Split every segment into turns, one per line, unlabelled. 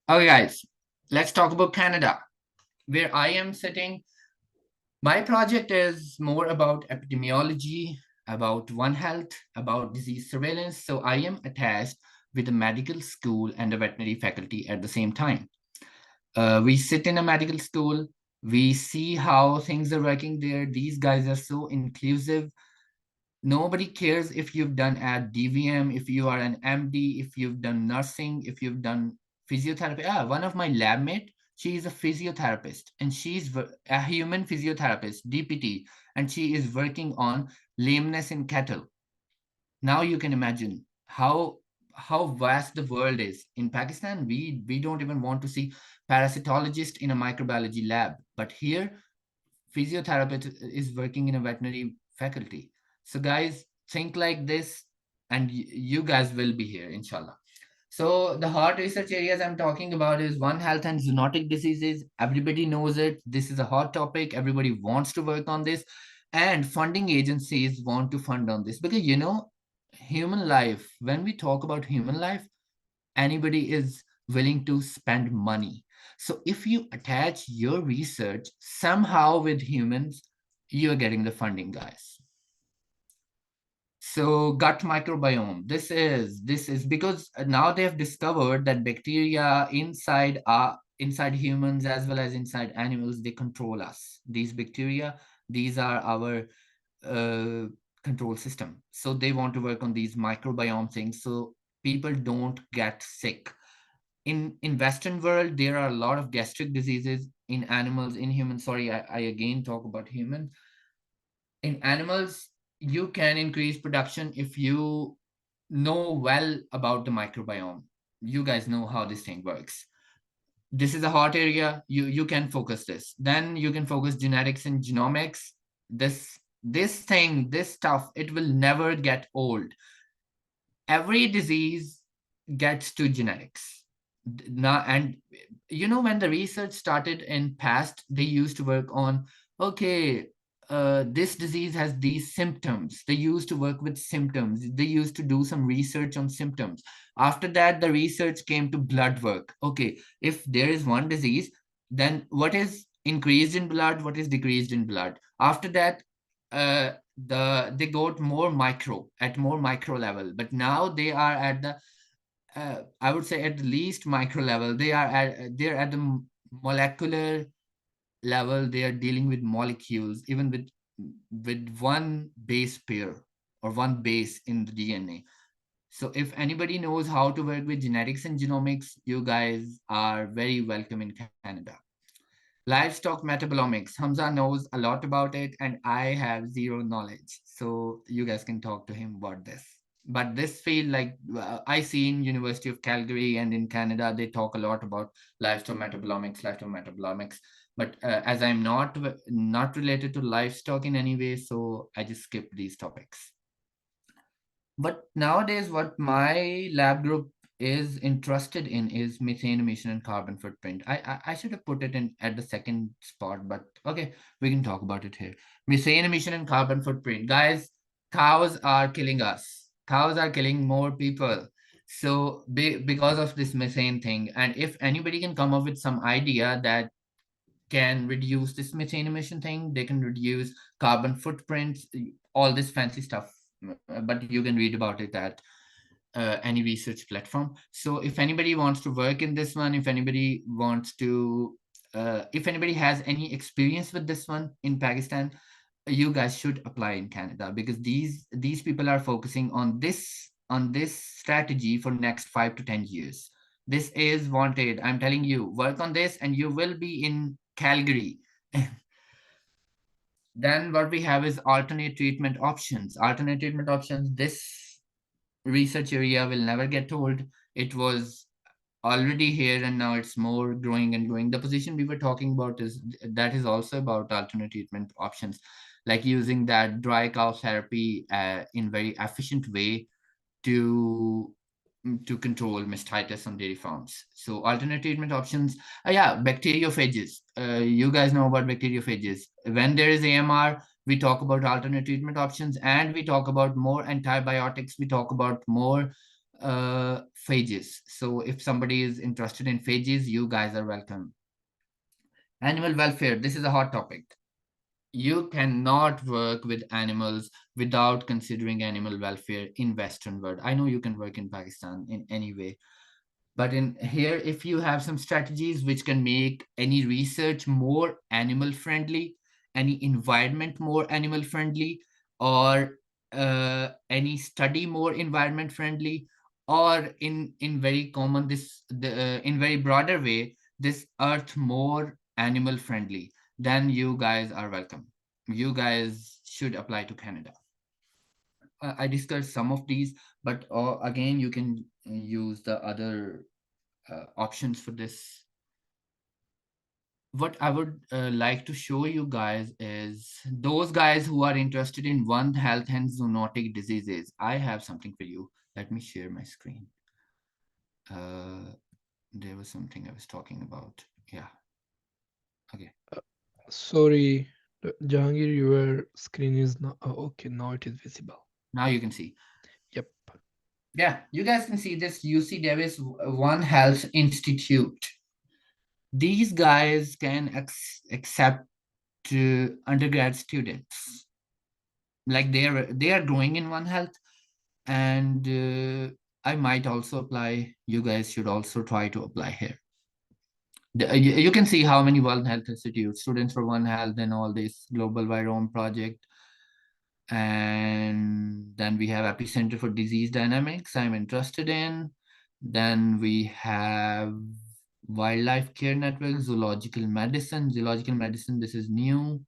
Okay, guys, let's talk about Canada, where I am sitting. My project is more about epidemiology, about One Health, about disease surveillance. So I am attached with a medical school and a veterinary faculty at the same time. We sit in a medical school, we see how things are working there. These guys are so inclusive. Nobody cares if you've done at DVM, if you are an MD, if you've done nursing, if you've done physiotherapy. One of my lab mate, she is a physiotherapist and she's a human physiotherapist, DPT, and she is working on lameness in cattle. Now you can imagine how vast the world is. In Pakistan, we don't even want to see parasitologist in a microbiology lab, but here physiotherapist is working in a veterinary faculty. So guys, think like this, and you guys will be here, inshallah. So the hot research areas I'm talking about is One Health and zoonotic diseases. Everybody knows it. This is a hot topic. Everybody wants to work on this, and funding agencies want to fund on this because human life. When we talk about human life, anybody is willing to spend money. So if you attach your research somehow with humans, you're getting the funding, guys. So gut microbiome. This is because now they have discovered that bacteria inside humans as well as inside animals, they control us. These bacteria, these are our uh, control system. So they want to work on these microbiome things so people don't get sick. In Western world, there are a lot of gastric diseases in animals, in humans. Sorry, I again talk about human. In animals, you can increase production if you know well about the microbiome. You guys know how this thing works. This is a hot area. You can focus this. Then you can focus genetics and genomics. This stuff, it will never get old. Every disease gets to genetics now. And when the research started in past, they used to work on, okay, this disease has these symptoms. They used to work with symptoms. They used to do some research on symptoms. After that, the research came to blood work. Okay, if there is one disease, then what is increased in blood, what is decreased in blood. After that, they got more micro level, but now they are at the I would say at the least micro level. They're at the molecular level. They are dealing with molecules, even with one base pair or one base in the DNA. So if anybody knows how to work with genetics and genomics, you guys are very welcome in Canada. Livestock metabolomics. Hamza knows a lot about it, and I have zero knowledge. So you guys can talk to him about this. But this field, like I see in University of Calgary and in Canada, they talk a lot about livestock metabolomics. But as I'm not related to livestock in any way, so I just skip these topics. But nowadays, what my lab group is interested in is methane emission and carbon footprint. I should have put it in at the second spot, but okay, we can talk about it here. Methane emission and carbon footprint. Guys, cows are killing us. Cows are killing more people. So because of this methane thing, and if anybody can come up with some idea that can reduce this methane emission thing, they can reduce carbon footprints, all this fancy stuff. But you can read about it at any research platform. So if anybody wants to work in this one, if anybody has any experience with this one in Pakistan, you guys should apply in Canada because these people are focusing on this strategy for next 5 to 10 years. This is wanted. I'm telling you, work on this, and you will be in Calgary. Then what we have is alternate treatment options. Alternate treatment options. This research area will never get old. It was already here and now it's more growing and growing. The position we were talking about is also about alternate treatment options, like using that dry cow therapy in very efficient way to to control mastitis on dairy farms. So alternate treatment options. Yeah, bacteriophages. You guys know about bacteriophages. When there is AMR, we talk about alternate treatment options, and we talk about more antibiotics. We talk about more phages. So if somebody is interested in phages, you guys are welcome. Animal welfare, this is a hot topic. You cannot work with animals without considering animal welfare in Western world. I know you can work in Pakistan in any way, but in here, if you have some strategies which can make any research more animal friendly, any environment more animal friendly, or any study more environment friendly, or in very common in very broader way, this earth more animal friendly, then you guys are welcome. You guys should apply to Canada. I discussed some of these, but again, you can use the other options for this. What I would like to show you guys is those guys who are interested in One Health and zoonotic diseases. I have something for you. Let me share my screen. Uh, there was something I was talking about. Yeah. Okay.
Uh, Sorry, Jahangir, your screen is not. Oh, okay, now it is visible.
Now you can see.
Yep.
Yeah, you guys can see this UC Davis One Health Institute. These guys can accept undergrad students. Like they are growing in One Health, and I might also apply. You guys should also try to apply here. You can see how many World Health Institute students for One Health and all this global virome project, and then we have epicenter for disease dynamics I'm interested in. Then we have wildlife care network, zoological medicine, this is new.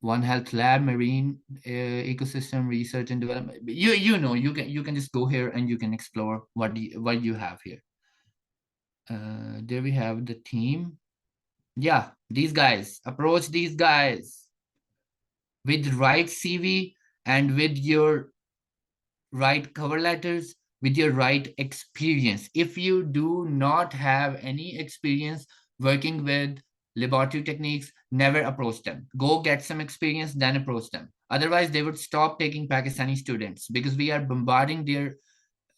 One Health Lab, marine ecosystem research and development. You can just go here and you can explore what you have here. There we have the team. Yeah, these guys. Approach these guys with right CV and with your right cover letters, with your right experience. If you do not have any experience working with laboratory techniques, never approach them. Go get some experience, then approach them. Otherwise, they would stop taking Pakistani students because we are bombarding their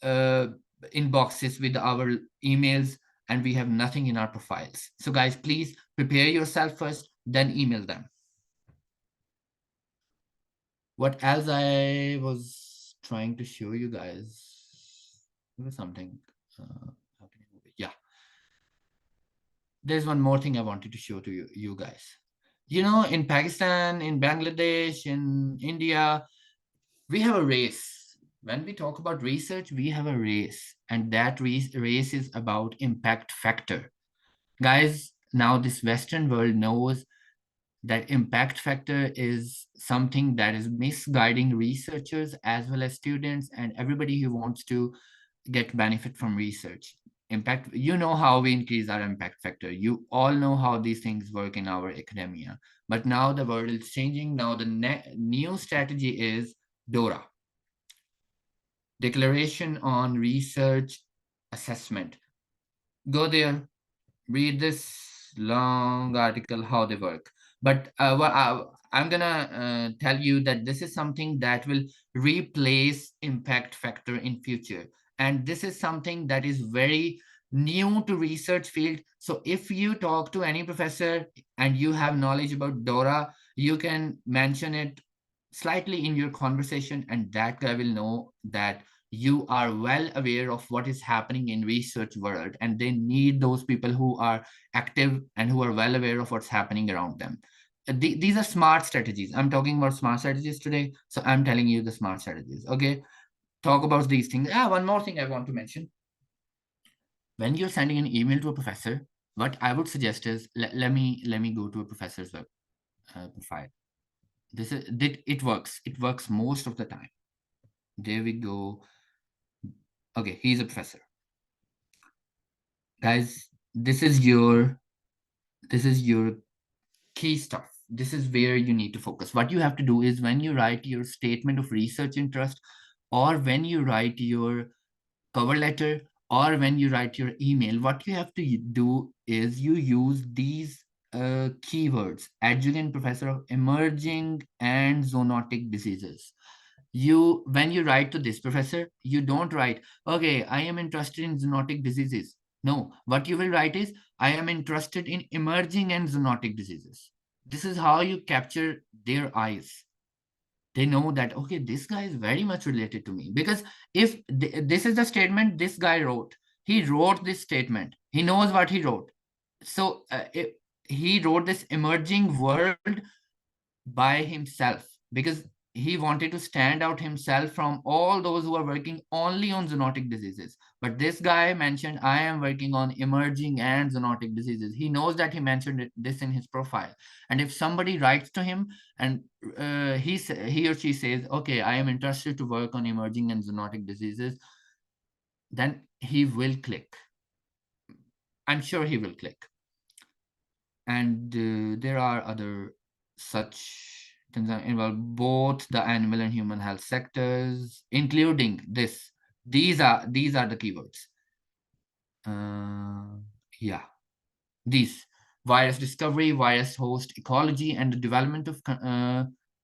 uh, inboxes with our emails and we have nothing in our profiles. So, guys, please prepare yourself first, then email them. What else I was trying to show you guys? There was something. How can I move it? Yeah, there's one more thing I wanted to show to you guys. In Pakistan, in Bangladesh, in India, we have a race. When we talk about research, we have a race, and that race is about impact factor. Guys, now this Western world knows that impact factor is something that is misguiding researchers as well as students and everybody who wants to get benefit from research. Impact, how we increase our impact factor. You all know how these things work in our academia. But now the world is changing. Now the new strategy is DORA, Declaration on Research Assessment. Go there, read this long article how they work. But I'm gonna tell you that this is something that will replace impact factor in future, and this is something that is very new to research field. So if you talk to any professor and you have knowledge about DORA, you can mention it slightly in your conversation, and that guy will know that you are well aware of what is happening in research world, and they need those people who are active and who are well aware of what's happening around them. These are smart strategies. I'm talking about smart strategies today, so I'm telling you the smart strategies. Okay, talk about these things. One more thing I want to mention. When you're sending an email to a professor, what I would suggest is let me go to a professor's web profile. It works. It works most of the time. There we go. Okay, he's a professor. Guys, this is your key stuff. This is where you need to focus. What you have to do is when you write your statement of research interest, or when you write your cover letter, or when you write your email, what you have to do is you use these keywords: adjunct professor of emerging and zoonotic diseases. When you write to this professor, you don't write, okay, I am interested in zoonotic diseases. No, what you will write is, I am interested in emerging and zoonotic diseases. This is how you capture their eyes. They know that, okay, this guy is very much related to me, because if this is the statement this guy wrote, he wrote this statement, he knows what he wrote. So he wrote this emerging world by himself, because he wanted to stand out himself from all those who are working only on zoonotic diseases. But this guy mentioned, I am working on emerging and zoonotic diseases. He knows that he mentioned this in his profile. And if somebody writes to him and he or she says, okay, I am interested to work on emerging and zoonotic diseases, then he will click. I'm sure he will click. And there are other such things that involve both the animal and human health sectors, including this. These are the keywords. Yeah, these: virus discovery, virus host ecology, and the development of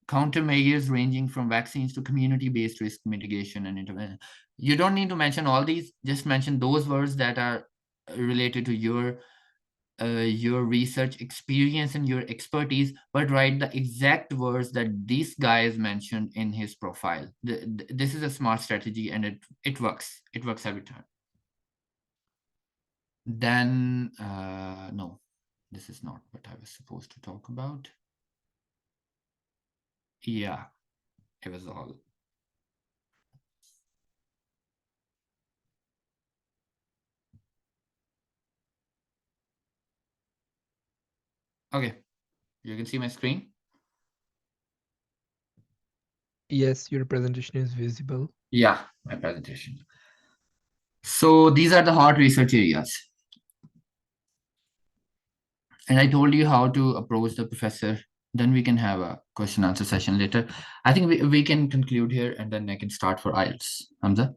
countermeasures ranging from vaccines to community-based risk mitigation and intervention. You don't need to mention all these; just mention those words that are related to your research experience and your expertise, but write the exact words that this guy has mentioned in his profile. This is a smart strategy, and it works. It works every time. Then, no, this is not what I was supposed to talk about. Yeah, it was all. Okay, you can see my screen.
Yes, your presentation is visible.
Yeah, my presentation. So these are the hot research areas. And I told you how to approach the professor. Then we can have a question answer session later. I think we can conclude here, and then I can start for IELTS. Hamza?